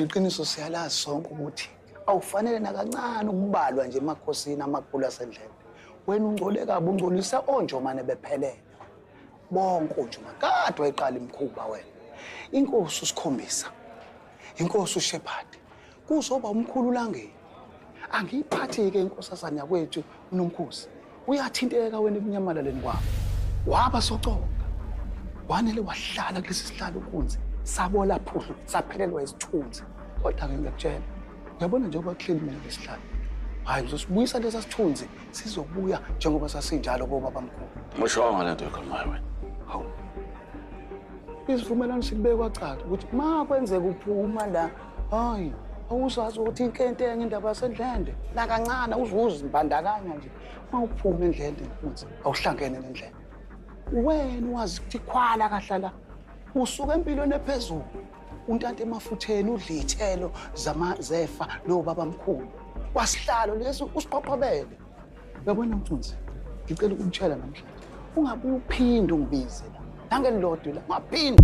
Iqiniso siyalazi sonke ukuthi awufanele nakancane ukubalwa nje emakhosini amakhulu asendlele. Wena ungcole kabi ungcolise onjomane bephelele. Bonke onjomane kade wayiqala imkhuba wena. Inkosi usikhombisa. Inkosi uShepherd. Kuzoba umkhulu langeni. Angiyiphathi-ke inkosazana yakwethu uNomkhosi. Uyathinteka wena ebunyamalalen kwabo. Waba socoka. Wanele wahlala kulesi sihlalo kunzi. Sabola phudlu, saphelelwa isithunzi. Kodwa-ke ngiyakutshela. Uyabona njengoba kuhleli mina lesihlalo. Hayi uzosibuyisa lesa sithunzi sizobuya njengoba sasinjalo bobaba mkhulu. Mushonga lento ekhulumayo wena. Hawu. Isivumelwano sikubeke kwacala ukuthi ma kwenzeka uphuma la, hayi, awusazi ukuthi inkentenge indaba yasendlende. La kancane uzimbandakanya nje. Ma uphuma endlende mfundisi, awuhlangene nendlela. Wena wazi ukuthi khwala kahlala. Usuka empilweni ephezulu. Untante emafutheni udla ithelo zefa lo baba mkhulu. Wasihlalo lesi usiqoqobele. Uyabona mthunzi, ngicela ukutshela namhlanje. Ungabuye uphinde ungibize la. Nangelilodwa la, ungaphinde.